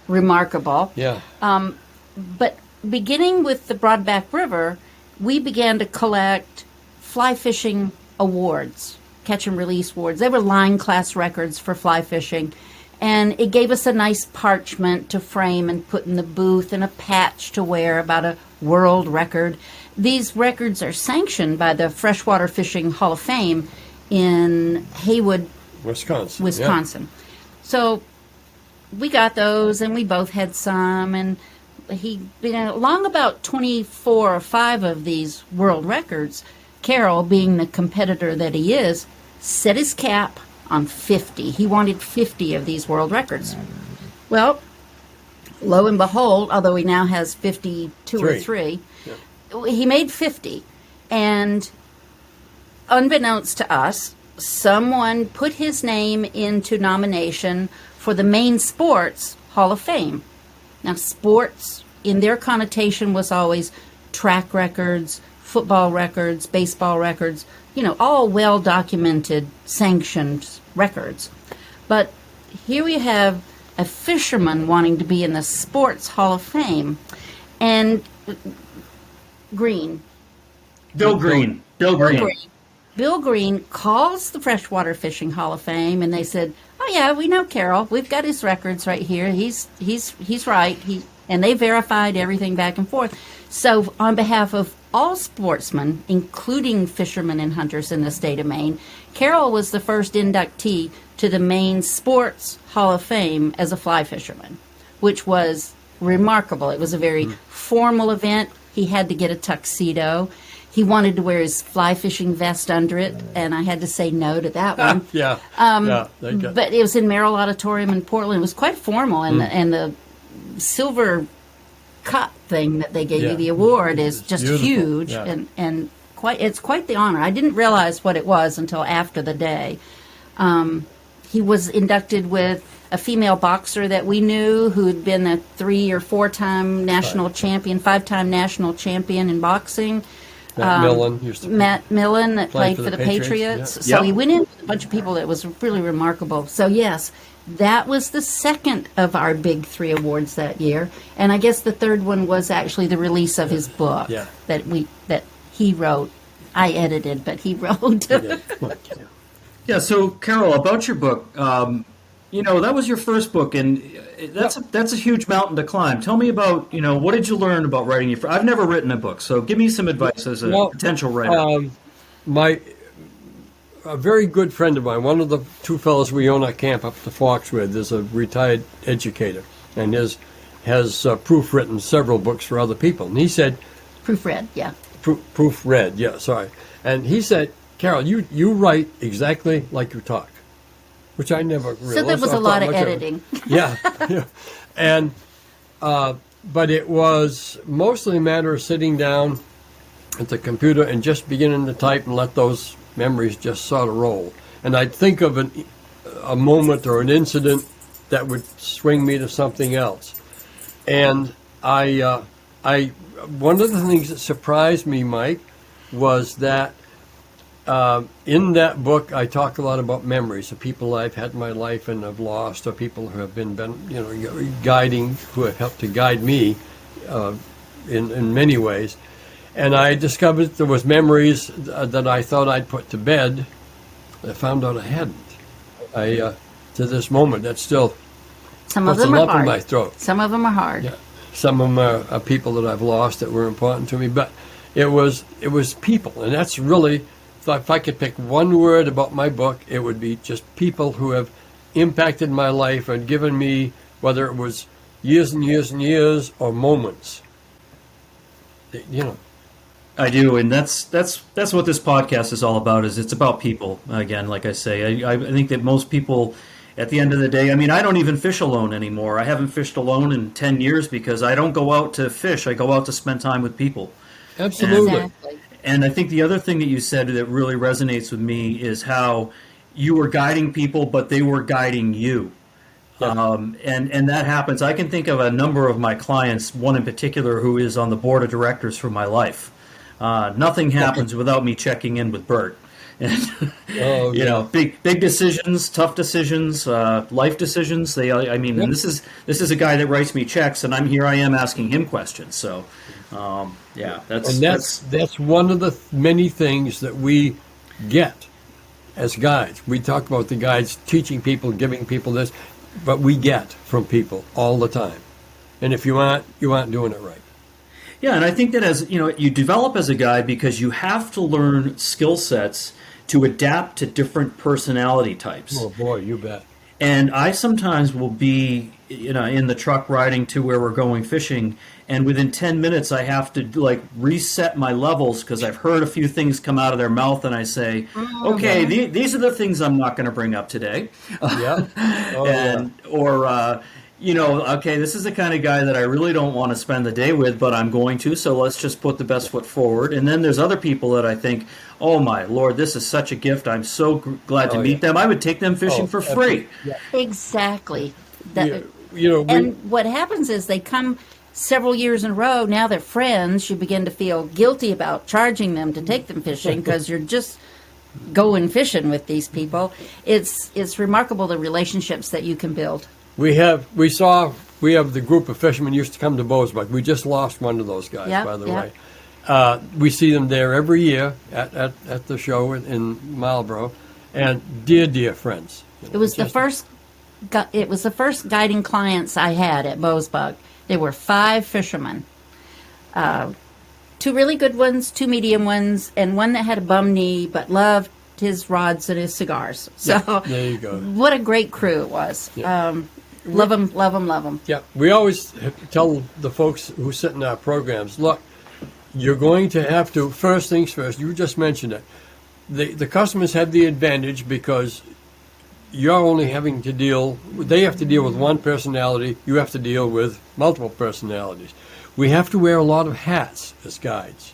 remarkable. Yeah. But beginning with the Broadback River, we began to collect fly fishing awards, catch and release awards. They were line class records for fly fishing. And it gave us a nice parchment to frame and put in the booth and a patch to wear about a world record. These records are sanctioned by the Freshwater Fishing Hall of Fame in Haywood, Wisconsin. Yeah. So we got those, and we both had some, and along about 24 or 5 of these world records, Carroll, being the competitor that he is, set his cap on 50. He wanted 50 of these world records. Well, lo and behold, although he now has 52 or 3, he made 50. And unbeknownst to us, someone put his name into nomination for the Maine Sports Hall of Fame. Now, sports, in their connotation, was always track records, football records, baseball records, all well-documented, sanctioned records. But here we have a fisherman wanting to be in the Sports Hall of Fame. And Bill Green calls the Freshwater Fishing Hall of Fame, and they said, "Oh yeah, we know Carroll. We've got his records right here. He's right." And they verified everything back and forth. So on behalf of all sportsmen, including fishermen and hunters in the state of Maine, Carroll was the first inductee to the Maine Sports Hall of Fame as a fly fisherman, which was remarkable. It was a very formal event. He had to get a tuxedo. He wanted to wear his fly fishing vest under it, and I had to say no to that one. But it was in Merrill Auditorium in Portland. It was quite formal, and the silver cup thing that they gave you the award is just beautiful. Huge, and it's quite the honor. I didn't realize what it was until after the day. He was inducted with a female boxer that we knew who had been a 3 or 4-time national champion, 5-time national champion in boxing. Matt Millen that played for the Patriots. Yeah. So he went in with a bunch of people that was really remarkable. So yes, that was the second of our big 3 awards that year. And I guess the third one was actually the release of his book that he wrote. I edited, but he wrote. Yeah, so Carroll, about your book, that was your first book, and that's a huge mountain to climb. Tell me about, what did you learn about writing your first? I've never written a book, so give me some advice as a potential writer. A very good friend of mine, one of the 2 fellows we own at camp up the Forks with, is a retired educator, and has proofwritten several books for other people. And he said... Proofread, yeah. Proofread, yeah, sorry. And he said, Carroll, you write exactly like you talk, which I never realized. So there was a lot of editing. Yeah. And, but it was mostly a matter of sitting down at the computer and just beginning to type and let those memories just sort of roll. And I'd think of a moment or an incident that would swing me to something else. And I one of the things that surprised me, Mike, was that in that book, I talk a lot about memories of people I've had in my life and have lost, or people who have been guiding, who have helped to guide me in many ways. And I discovered there was memories that I thought I'd put to bed. I found out I hadn't. To this moment, that's still some of them are hard. In my throat. Some of them are hard. Yeah. Some of them are people that I've lost that were important to me, but it was people, and that's really. If I could pick one word about my book, it would be just people who have impacted my life and given me, whether it was years and years and years or moments. I do, and that's what this podcast is all about. Is it's about people. Again, like I say, I think that most people, at the end of the day, I don't even fish alone anymore. I haven't fished alone in 10 years because I don't go out to fish. I go out to spend time with people. Absolutely. And I think the other thing that you said that really resonates with me is how you were guiding people, but they were guiding you. And that happens. I can think of a number of my clients, one in particular who is on the board of directors for my life. Nothing happens without me checking in with Bert. And, big decisions, tough decisions, life decisions. And this is a guy that writes me checks, and I am asking him questions. So, that's one of the many things that we get as guides. We talk about the guides teaching people, giving people this, but we get from people all the time. And if you aren't doing it right. Yeah, and I think that you develop as a guide because you have to learn skill sets to adapt to different personality types. Oh boy, you bet. And I sometimes will be, in the truck riding to where we're going fishing, and within 10 minutes I have to reset my levels because I've heard a few things come out of their mouth, and I say, these are the things I'm not going to bring up today. Yeah. This is the kind of guy that I really don't want to spend the day with, but I'm going to, so let's just put the best foot forward. And then there's other people that I think, oh my Lord, this is such a gift. I'm so glad to meet them. I would take them fishing for free. Yeah. Exactly. And what happens is they come several years in a row. Now they're friends. You begin to feel guilty about charging them to take them fishing because you're just going fishing with these people. It's remarkable the relationships that you can build. We have the group of fishermen used to come to Bozebuck. We just lost one of those guys, by the way. We see them there every year at the show in Marlborough, and dear friends. It was the first guiding clients I had at Bozebuck. There were 5 fishermen, 2 really good ones, 2 medium ones, and one that had a bum knee but loved his rods and his cigars. So there you go. What a great crew it was. Yeah. Love them. Yeah, we always tell the folks who sit in our programs, look, you're going to have to, first things first, you just mentioned it, the customers have the advantage because you're only having to they have to deal with one personality, you have to deal with multiple personalities. We have to wear a lot of hats as guides.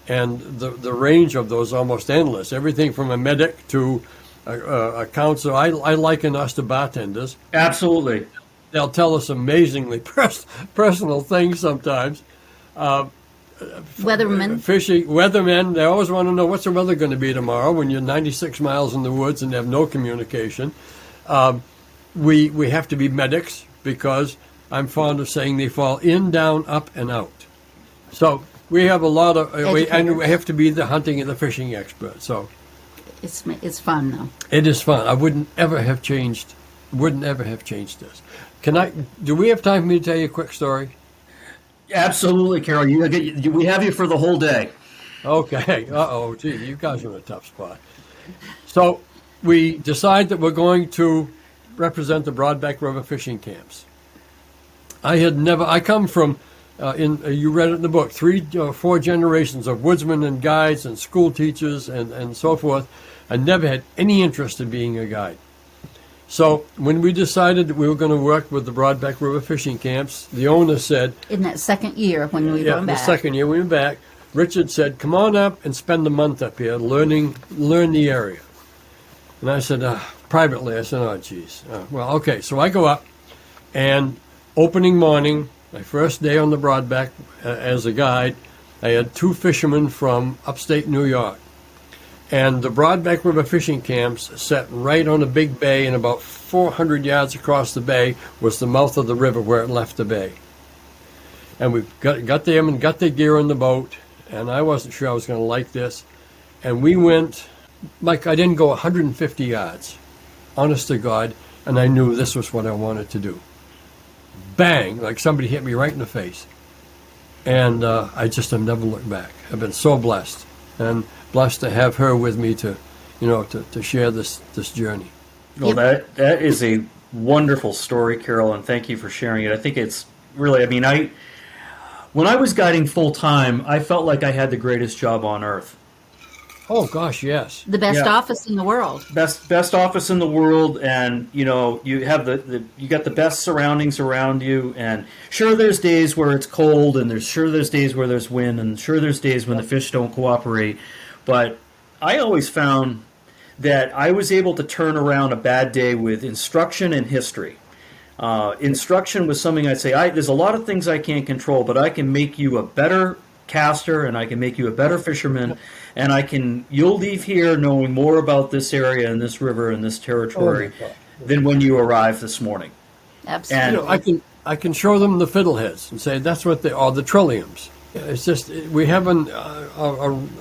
And the range of those is almost endless. Everything from a medic to a counselor. I liken us to bartenders. Absolutely. They'll tell us amazingly personal things sometimes. Weathermen, they always want to know what's the weather going to be tomorrow when you're 96 miles in the woods and have no communication. We have to be medics because I'm fond of saying they fall in, down, up, and out. So we have a lot of, and we have to be the hunting and the fishing expert. So it's fun though. It is fun. I wouldn't ever have changed this. Do we have time for me to tell you a quick story? Absolutely, Carol. We have you for the whole day. Okay. Gee, you guys are in a tough spot. So we decide that we're going to represent the Broadback River fishing camps. I come from, you read it in the book, 3 or 4 generations of woodsmen and guides and school teachers and so forth. I never had any interest in being a guide. So when we decided that we were going to work with the Broadback River fishing camps, the owner said... In that second year when we went back. The second year we went back, Richard said, come on up and spend a month up here, learn the area. And I said, privately, I said, oh, geez. Well, okay, so I go up, and opening morning, my first day on the Broadback as a guide, I had 2 fishermen from upstate New York. And the Broadback River fishing camps sat right on a big bay, and about 400 yards across the bay was the mouth of the river where it left the bay. And we got them and got their gear on the boat, and I wasn't sure I was going to like this. And we went, Mike, I didn't go 150 yards, honest to God, and I knew this was what I wanted to do. Bang, like somebody hit me right in the face. And I just have never looked back. I've been so blessed. And blessed to have her with me to share this journey. Well, that is a wonderful story, Carol, and thank you for sharing it. I think it's really, when I was guiding full time, I felt like I had the greatest job on earth. Oh gosh, yes. The best office in the world. Best office in the world, and you have you got the best surroundings around you. And sure, there's days where it's cold, and there's days where there's wind, and sure there's days when the fish don't cooperate. But I always found that I was able to turn around a bad day with instruction and history. Instruction was something I'd say, there's a lot of things I can't control, but I can make you a better caster, and I can make you a better fisherman, and you'll leave here knowing more about this area and this river and this territory than when you arrived this morning. Absolutely. And I can show them the fiddleheads and say that's what they are, the trilliums. It's just we have an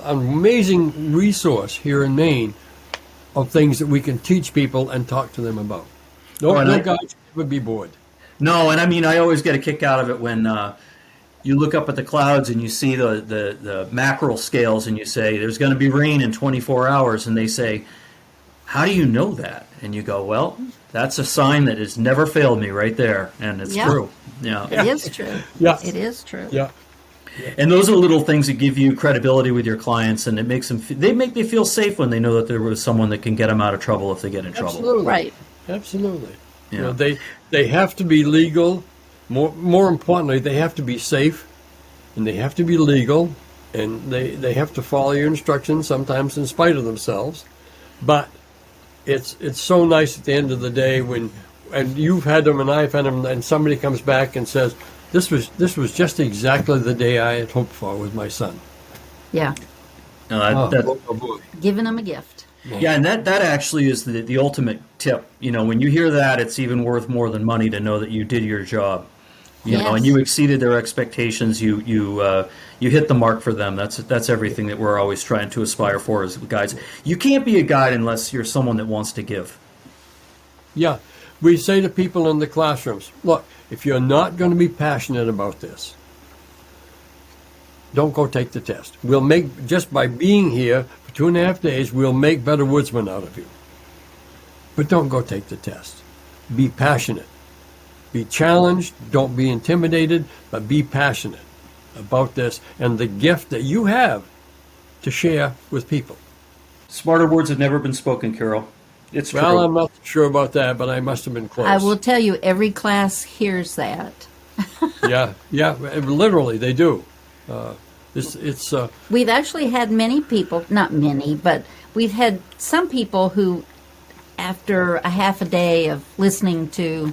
amazing resource here in Maine of things that we can teach people and talk to them about. No guys would be bored. No, and I mean, I always get a kick out of it when you look up at the clouds and you see the mackerel scales and you say, there's going to be rain in 24 hours. And they say, how do you know that? And you go, well, that's a sign that has never failed me right there. And it's true. Yeah. It is true. Yeah. It is true. Yeah. And those are little things that give you credibility with your clients, and it makes them. They make me feel safe when they know that there was someone that can get them out of trouble if they get in trouble. Absolutely. Right. Absolutely. Yeah. You know, they have to be legal. More importantly, they have to be safe, and they have to be legal, and they have to follow your instructions, sometimes in spite of themselves. But it's so nice at the end of the day and you've had them and I've had them, and somebody comes back and says, This was just exactly the day I had hoped for with my son. Yeah. Boy. Giving them a gift. Yeah, and that actually is the ultimate tip. You know, when you hear that, it's even worth more than money to know that you did your job. You know, and you exceeded their expectations. You hit the mark for them. That's everything that we're always trying to aspire for as guides. You can't be a guide unless you're someone that wants to give. Yeah. We say to people in the classrooms, look, if you're not going to be passionate about this, don't go take the test. Just by being here for 2.5 days, we'll make better woodsmen out of you. But don't go take the test. Be passionate. Be challenged. Don't be intimidated, but be passionate about this and the gift that you have to share with people. Smarter words have never been spoken, Carroll. It's true. Well, I'm not sure about that, but I must have been close. I will tell you, every class hears that. Yeah, literally, they do. We've actually had many people, not many, but we've had some people who, after a half a day of listening to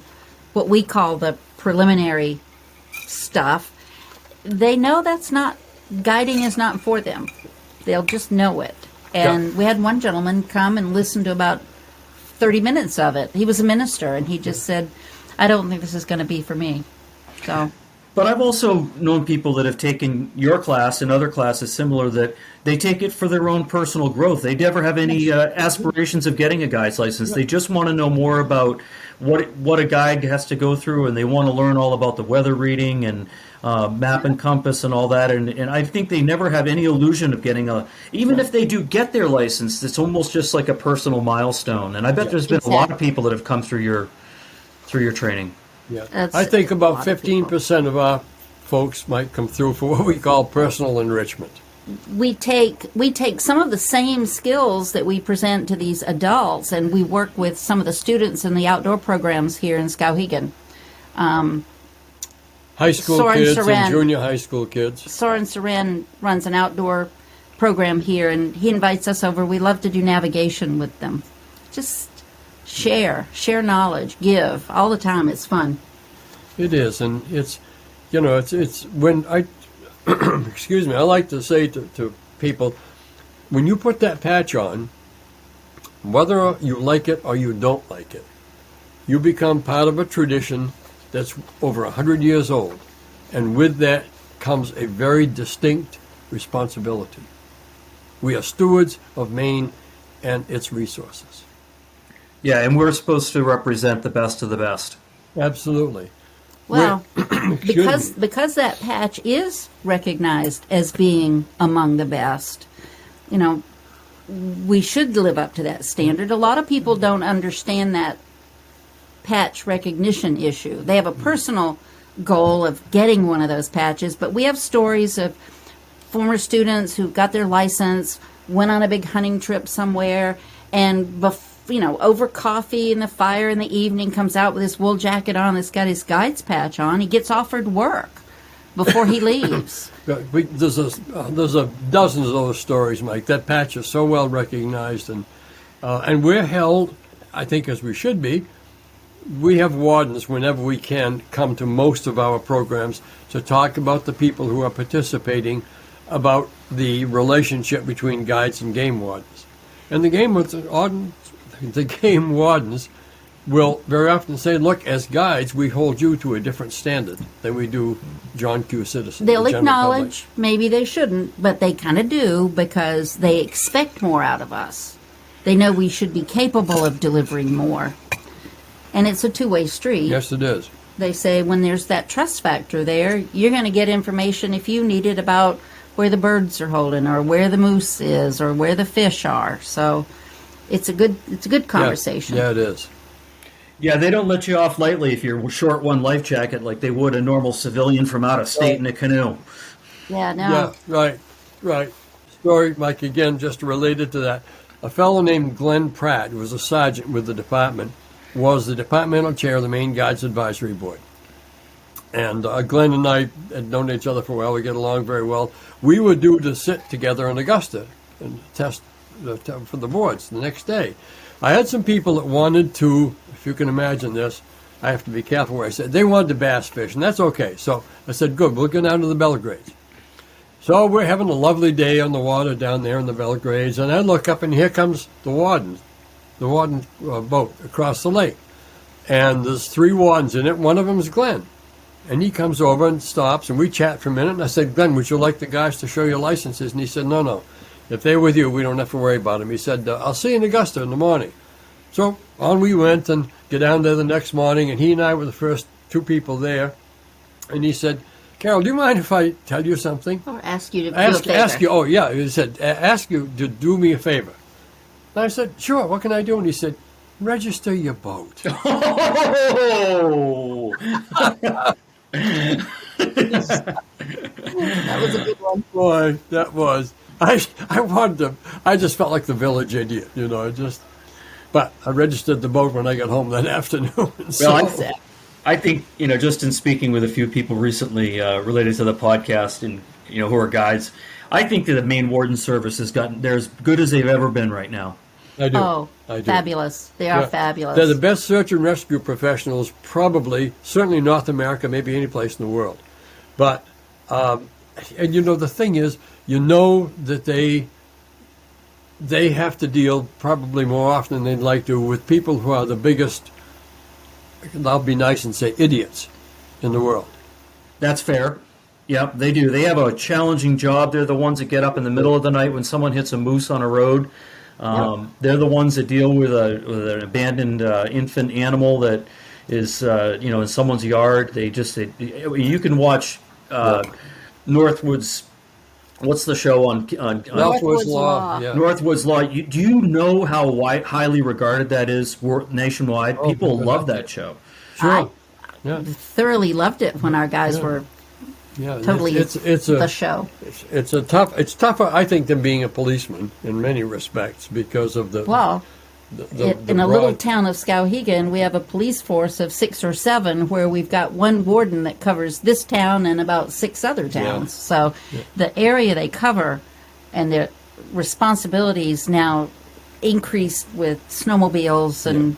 what we call the preliminary stuff, they know guiding is not for them. They'll just know it. And we had one gentleman come and listen to about 30 minutes of it. He was a minister, and he just said, I don't think this is going to be for me. So, but I've also known people that have taken your class and other classes similar that they take it for their own personal growth. They never have any aspirations of getting a guide's license. They just want to know more about what a guide has to go through, and they want to learn all about the weather reading and map and compass and all that. And I think they never have any illusion of getting even if they do get their license, it's almost just like a personal milestone. And I bet there's been a lot of people that have come through your training. Yeah, I think about 15% of our folks might come through for what we call personal enrichment. We take some of the same skills that we present to these adults, and we work with some of the students in the outdoor programs here in Skowhegan. High school Soren kids Soren, and junior high school kids. Soren Soren runs an outdoor program here, and he invites us over. We love to do navigation with them. Just share knowledge, give all the time. It's fun. It is, and it's when I excuse me, I like to say to people, when you put that patch on, whether you like it or you don't like it, you become part of a tradition that's over 100 years old, and with that comes a very distinct responsibility. We are stewards of Maine and its resources. Yeah, and we're supposed to represent the best of the best. Absolutely. Well, because that patch is recognized as being among the best, we should live up to that standard. A lot of people don't understand that patch recognition issue. They have a personal goal of getting one of those patches, but we have stories of former students who got their license, went on a big hunting trip somewhere, and over coffee and the fire in the evening, comes out with his wool jacket on, that's got his guide's patch on. He gets offered work before he leaves. There's a dozens of those stories, Mike. That patch is so well recognized, and we're held, I think, as we should be, we have wardens, whenever we can, come to most of our programs to talk about the people who are participating, about the relationship between guides and game wardens. And the game wardens will very often say, look, as guides, we hold you to a different standard than we do John Q. citizens. They'll the general acknowledge, public. maybe they shouldn't, but they kind of do because they expect more out of us. They know we should be capable of delivering more. And it's a two-way street. Yes, it is. They say when there's that trust factor there, you're going to get information if you need it about where the birds are holding or where the moose is or where the fish are. So it's a good conversation. Yeah, it is. Yeah, they don't let you off lightly if you're short one life jacket like they would a normal civilian from out of state in a canoe. Yeah, no. Yeah, right. Story, Mike, again, just related to that. A fellow named Glenn Pratt, who was a sergeant with the department, was the departmental chair of the Maine Guides Advisory Board. And Glenn and I had known each other for a while. We get along very well. We were due to sit together in Augusta and test for the boards the next day. I had some people that wanted to, if you can imagine this, I have to be careful where I said, they wanted to bass fish, and that's okay. So I said, good, we'll go down to the Belgrades. So we're having a lovely day on the water down there in the Belgrades, and I look up, and here comes the warden boat across the lake. And there's 3 wardens in it. One of them is Glenn. And he comes over and stops, and we chat for a minute. And I said, Glenn, would you like the guys to show your licenses? And he said, no. If they're with you, we don't have to worry about them. He said, I'll see you in Augusta in the morning. So on we went and get down there the next morning, and he and I were the first 2 people there. And he said, Carroll, do you mind if I tell you something? Or ask you to do a favor. Ask you, oh, yeah. He said, ask you to do me a favor. And I said, sure, what can I do? And he said, register your boat. Oh! That was a good one. Boy, that was. I wanted to. I just felt like the village idiot, But I registered the boat when I got home that afternoon. So. Well, I think, just in speaking with a few people recently related to the podcast and, who are guides, I think that the Maine Warden Service has gotten, they're as good as they've ever been right now. I do. Oh, I do. fabulous. They are fabulous. They're the best search and rescue professionals, probably, certainly North America, maybe any place in the world. But, and the thing is, that they have to deal probably more often than they'd like to with people who are the biggest, I'll be nice and say, idiots in the world. That's fair. Yep, they do. They have a challenging job. They're the ones that get up in the middle of the night when someone hits a moose on a road. They're the ones that deal with an abandoned infant animal that is, in someone's yard. You can watch Northwood's. What's the show on Northwood's Law? Yeah. Northwood's Law. Do you know how highly regarded that is nationwide? Oh, People love that show. Sure. I thoroughly loved it when our guys were totally it's the show. It's tougher, I think, than being a policeman in many respects because of the. Well, in a little town of Skowhegan, we have a police force of 6 or 7 where we've got one warden that covers this town and about 6 other towns. Yeah. So the area they cover and their responsibilities now increased with snowmobiles and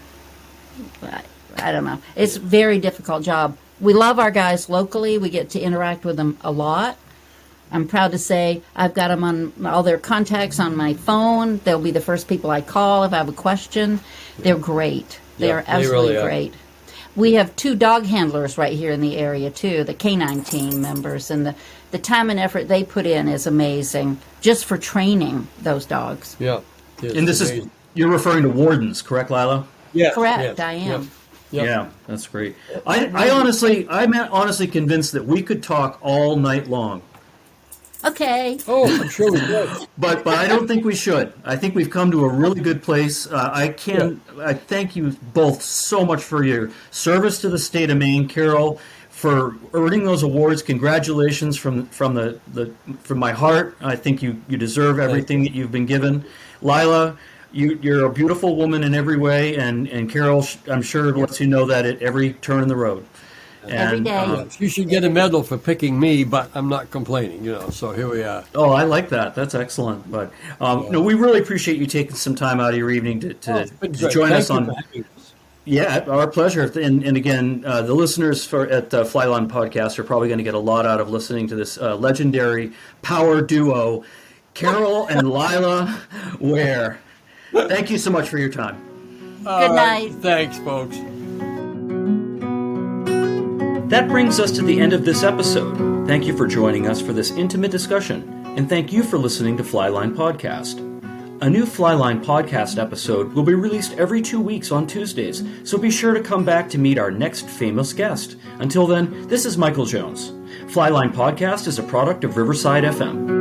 I don't know. It's a very difficult job. We love our guys locally. We get to interact with them a lot. I'm proud to say I've got them on all their contacts on my phone. They'll be the first people I call if I have a question. They're great. They are absolutely great. We have 2 dog handlers right here in the area, too, the canine team members. And the time and effort they put in is amazing just for training those dogs. Yeah. And you're referring to wardens, correct, Lila? Yeah. Correct, yes, I am. Yep. Yeah, that's great. I'm honestly convinced that we could talk all night long. Okay. Oh, I'm sure we would. But I don't think we should. I think we've come to a really good place. I thank you both so much for your service to the state of Maine, Carroll, for earning those awards. Congratulations from my heart. I think you deserve everything that you've been given. Lila, you're a beautiful woman in every way, and Carroll, I'm sure, lets you know that at every turn in the road. Every day. You should get a medal for picking me, but I'm not complaining, so here we are. Oh, I like that. That's excellent. But we really appreciate you taking some time out of your evening to join us on. Yeah, our pleasure. And again, the listeners at Flyline Podcast are probably going to get a lot out of listening to this legendary power duo, Carroll and Lila Ware. Thank you so much for your time. Good night. Thanks, folks. That brings us to the end of this episode. Thank you for joining us for this intimate discussion, and thank you for listening to Flyline Podcast. A new Flyline Podcast episode will be released every 2 weeks on Tuesdays, so be sure to come back to meet our next famous guest. Until then, this is Michael Jones. Flyline Podcast is a product of Riverside FM.